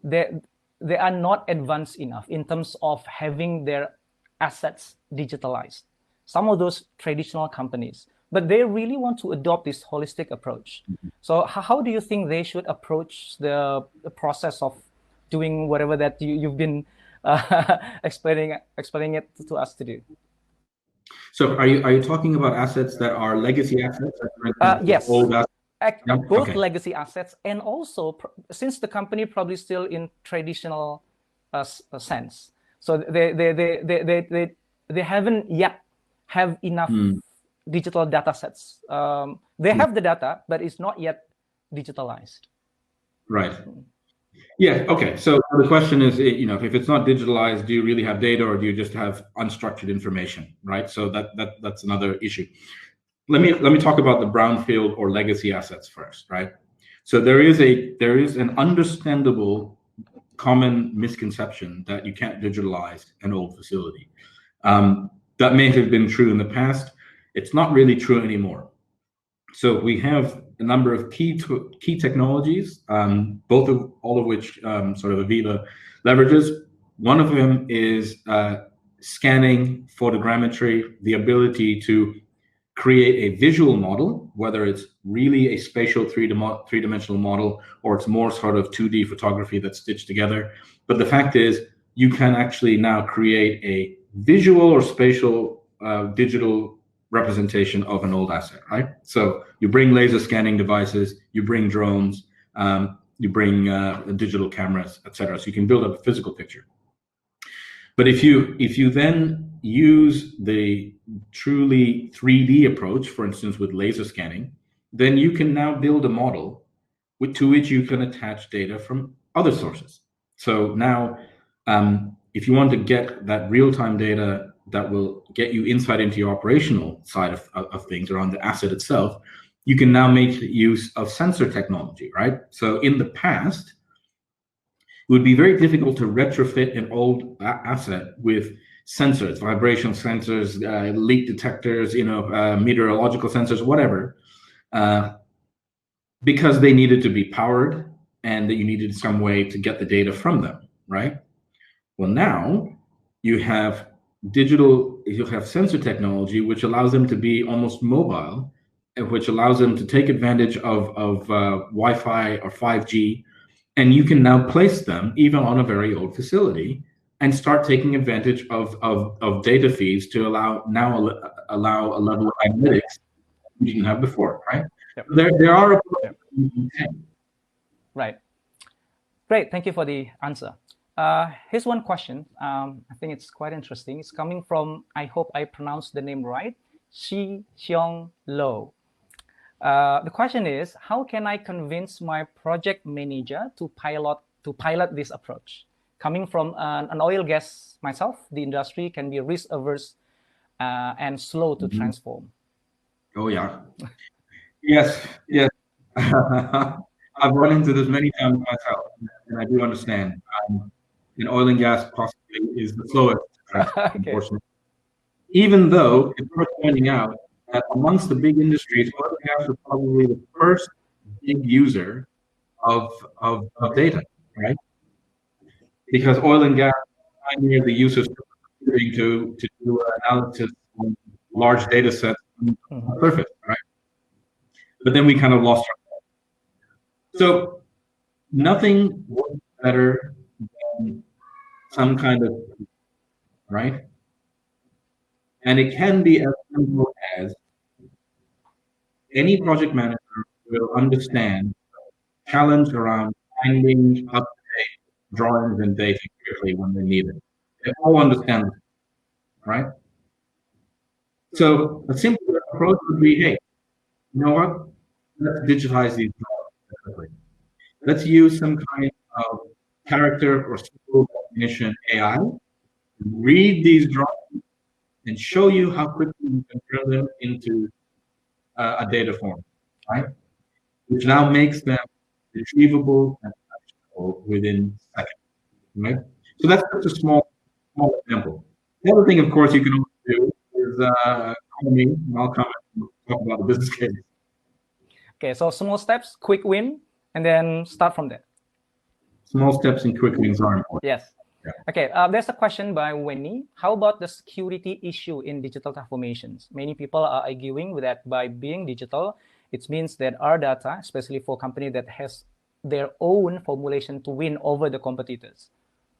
are not advanced enough in terms of having their assets digitalized. Some of those traditional companies, but they really want to adopt this holistic approach. So how do you think they should approach the process of doing whatever that you've been explaining it to us to do? So are you talking about assets that are legacy assets? Yes. Old assets? Both Okay. legacy assets, and also since the company probably still in traditional sense, so they haven't yet have enough digital data sets. They have the data, but it's not yet digitalized. Right. Yeah. Okay. So the question is, if it's not digitalized, do you really have data, or do you just have unstructured information? Right. So that's another issue. Let me talk about the brownfield or legacy assets first. Right. So there is an understandable common misconception that you can't digitalize an old facility. That may have been true in the past. It's not really true anymore. So we have a number of key technologies, all of which sort of AVEVA leverages. One of them is scanning, photogrammetry, the ability to create a visual model, whether it's really a spatial three-dimensional model or it's more sort of 2D photography that's stitched together. But the fact is, you can actually now create a visual or spatial digital representation of an old asset, right? So you bring laser scanning devices, you bring drones, you bring digital cameras, etc. So you can build up a physical picture. But if you then use the truly 3D approach, for instance, with laser scanning, then you can now build a model to which you can attach data from other sources. So now, if you want to get that real-time data that will get you insight into your operational side of things around the asset itself, you can now make use of sensor technology, right? So in the past, it would be very difficult to retrofit an old asset with sensors, vibrational sensors, leak detectors, meteorological sensors, whatever, because they needed to be powered and that you needed some way to get the data from them, right? Well, now you have sensor technology, which allows them to be almost mobile, and which allows them to take advantage of Wi-Fi or 5G, and you can now place them even on a very old facility and start taking advantage of data feeds to allow a level of analytics you didn't have before, right? Yep. There are right. Great, thank you for the answer. Here's one question. I think it's quite interesting. It's coming from, I hope I pronounced the name right, Shi Xiong Lo. The question is, how can I convince my project manager to pilot this approach? Coming from an oil gas myself, the industry can be risk averse and slow to transform. Oh yeah. Yes. I've run into this many times myself, and I do understand. And oil and gas possibly is the slowest, unfortunately. Even though it's worth pointing out that amongst the big industries, oil and gas are probably the first big user of data, right? Because oil and gas pioneered the use of computing to do analysis on large data sets on the surface, right? But then we kind of lost our. So nothing works better than some kind of, right? And it can be as simple as any project manager will understand the challenge around finding up-to-date drawings and data quickly when they need it. They all understand this, right? So a simple approach would be, hey, you know what? Let's digitize these drawings. Let's use some kind of character or symbol recognition AI, read these drawings, and show you how quickly you can turn them into a data form, right? Which now makes them retrievable and actionable within seconds, right? So that's just a small example. The other thing, of course, you can also do is call me, and I'll come and talk about the business case. Okay, so small steps, quick win, and then start from there. Small steps and quick wins are important. Yes. Yeah. Okay, there's a question by Winnie. How about the security issue in digital transformations? Many people are arguing that by being digital, it means that our data, especially for company that has their own formulation to win over the competitors.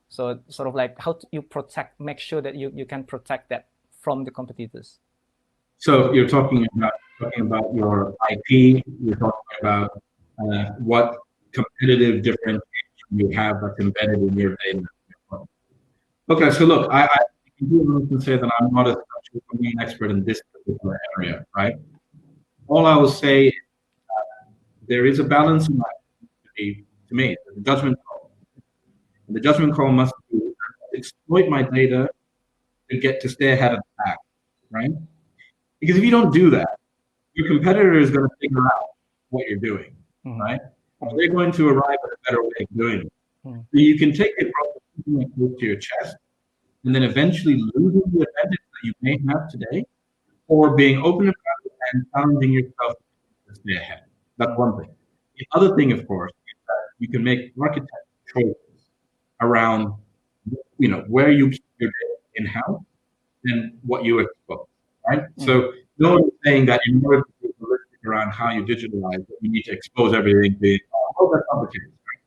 So sort of like how you protect, make sure that you can protect that from the competitors. So you're talking about your IP, you're talking about what competitive differentiation you have that's embedded in your data. Okay, so look, I can say that I'm not a domain expert in this particular area, right? All I will say is there is a balance in life to me, the judgment call. And the judgment call must be exploit my data to stay ahead of the pack, right? Because if you don't do that, your competitor is going to figure out what you're doing, right? Or they're going to arrive at a better way of doing it. So you can take the approach of keeping it close to your chest, and then eventually losing the advantage that you may have today, or being open about it and challenging yourself to stay ahead. That's one thing. The other thing, of course, is that you can make architect choices around, where you keep your data in-house and what you expose, right? So no one is saying that in order to be realistic around how you digitalize, that you need to expose everything to all that's not the case, right?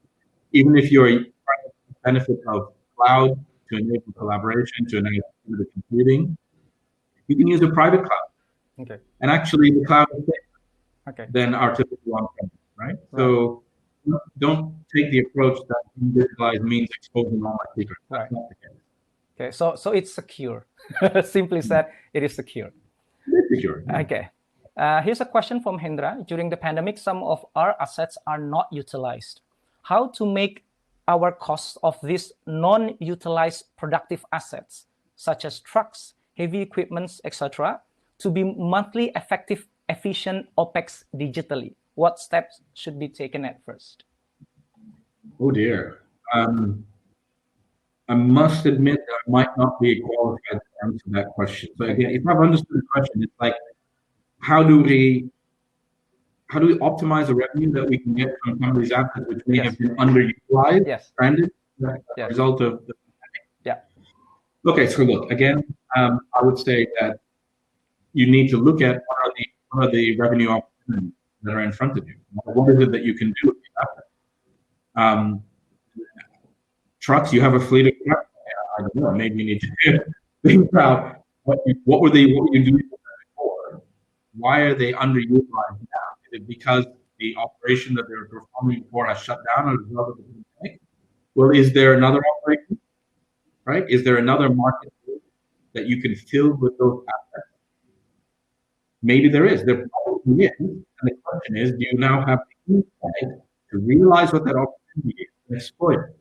Even if you're trying to benefit of cloud to enable collaboration, to enable the computing, you can use a private cloud. Okay. And actually the cloud is safer than our typical on-premise, right? So don't take the approach that digitalize means exposing all my secrets. That's not the case. Okay, so it's secure. Simply said, it is secure. It's secure. Okay. Here's a question from Hendra. During the pandemic, some of our assets are not utilized. How to make our cost of these non-utilized productive assets, such as trucks, heavy equipments, etc., to be monthly effective, efficient OPEX digitally? What steps should be taken at first? Oh dear. I must admit that I might not be qualified to answer that question. So again, if I've understood the question, it's like, how do we optimize the revenue that we can get from some of these assets which may have been underutilized, stranded, as a result of the pandemic? Yeah. Okay, so look, again, I would say that you need to look at what are the revenue opportunities that are in front of you. What is it that you can do with these assets? Trucks, you have a fleet of trucks. I don't know. Maybe you need to think about what were you doing before? Why are they underutilized now? Is it because the operation that they were performing before has shut down as a result of the pandemic? Well, is there another operation? Right? Is there another market that you can fill with those assets? Maybe there is. There probably is. And the question is, do you now have the insight to realize what that opportunity is and exploit it?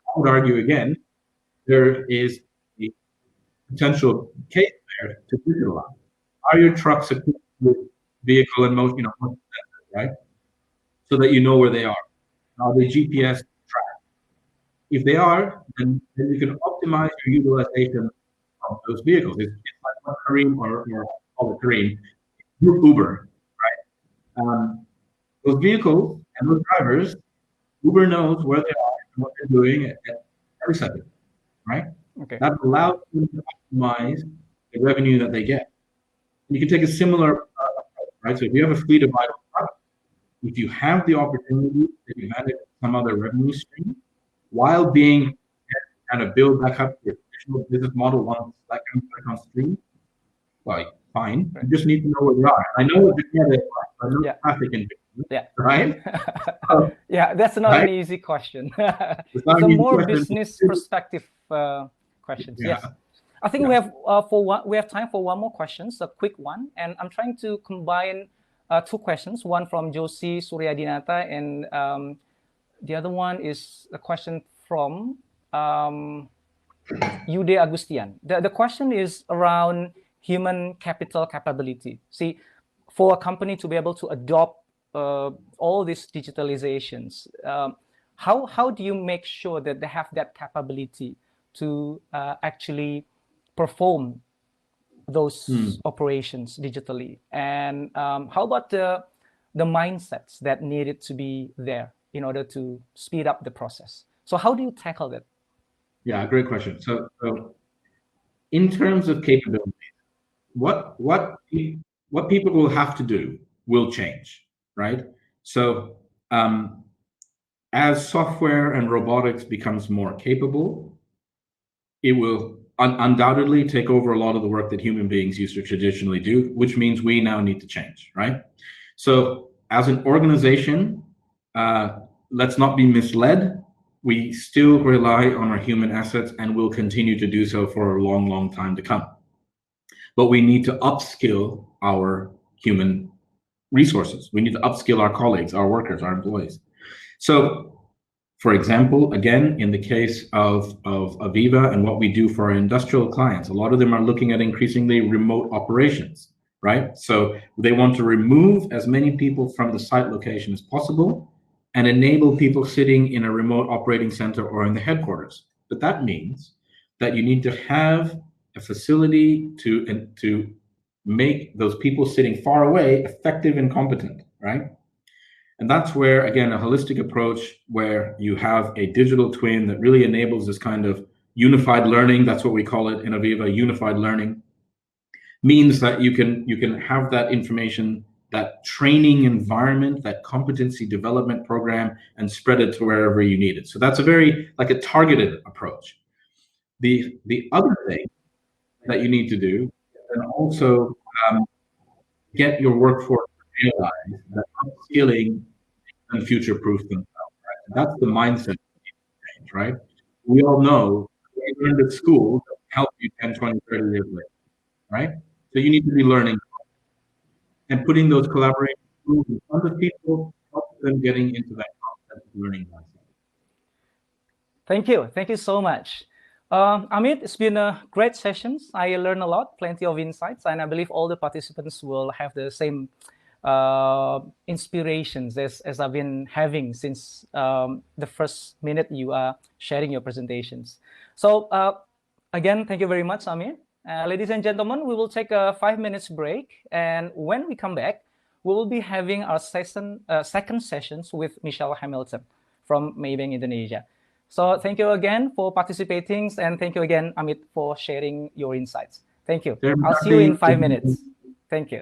I would argue again, there is a potential case there to digitalize. Are your trucks equipped with vehicle and motion, motion sensors, right? So that you know where they are. Are they GPS tracked? If they are, then you can optimize your utilization of those vehicles. It's like what Kareem or call it Kareem, Uber, right? Those vehicles and those drivers, Uber knows where they are and what they're doing at every second, right? Okay. That allows them to optimize the revenue that they get. And you can take a similar approach, right? So if you have a fleet of idle trucks, if you have the opportunity to manage some other revenue stream while being kind of build back up your traditional business model once that comes back on stream, well, fine. You just need to know where they are. I know what Jakarta is like, but I know traffic in Jakarta, right? Yeah, that's not an easy question. It's a more business perspective questions. Yeah. Yes, I think we have time for one more question, a quick one, and I'm trying to combine two questions. One from Josie Suryadinata, and the other one is a question from Yude Agustian. The question is around human capital capability. See, for a company to be able to adopt all these digitalizations, how do you make sure that they have that capability to actually perform those operations digitally? And how about the mindsets that needed to be there in order to speed up the process? So how do you tackle that? Yeah, great question. So in terms of capabilities, what people will have to do will change, right? So as software and robotics becomes more capable, it will undoubtedly take over a lot of the work that human beings used to traditionally do, which means we now need to change, right? So as an organization, let's not be misled. We still rely on our human assets and will continue to do so for a long, long time to come. But we need to upskill our human resources. We need to upskill our colleagues, our workers, our employees. So, for example, again, in the case of AVEVA and what we do for our industrial clients, a lot of them are looking at increasingly remote operations, right? So they want to remove as many people from the site location as possible and enable people sitting in a remote operating center or in the headquarters. But that means that you need to have a facility to make those people sitting far away effective and competent, right? And that's where, again, a holistic approach where you have a digital twin that really enables this kind of unified learning, that's what we call it in AVEVA, unified learning, means that you can have that information, that training environment, that competency development program, and spread it to wherever you need it. So that's a very, like a targeted approach. The other thing that you need to do, and also get your workforce to realize that upskilling and future-proof themselves. Right? That's the mindset change, right? We all know we learned at school that help you 10, 20, 30 years later, right? So you need to be learning and putting those collaboration tools in front of people, help them getting into that concept of learning mindset. Thank you. Thank you so much. Amit, it's been a great session. I learned a lot, plenty of insights, and I believe all the participants will have the same inspirations as I've been having since the first minute you are sharing your presentations. So again, thank you very much, Amit. Ladies and gentlemen, we will take a 5 minutes break, and when we come back, we will be having our second sessions with Michelle Hamilton from Maybank Indonesia. So thank you again for participating, and thank you again, Amit, for sharing your insights. Thank you. I'll see you in 5 minutes. Thank you.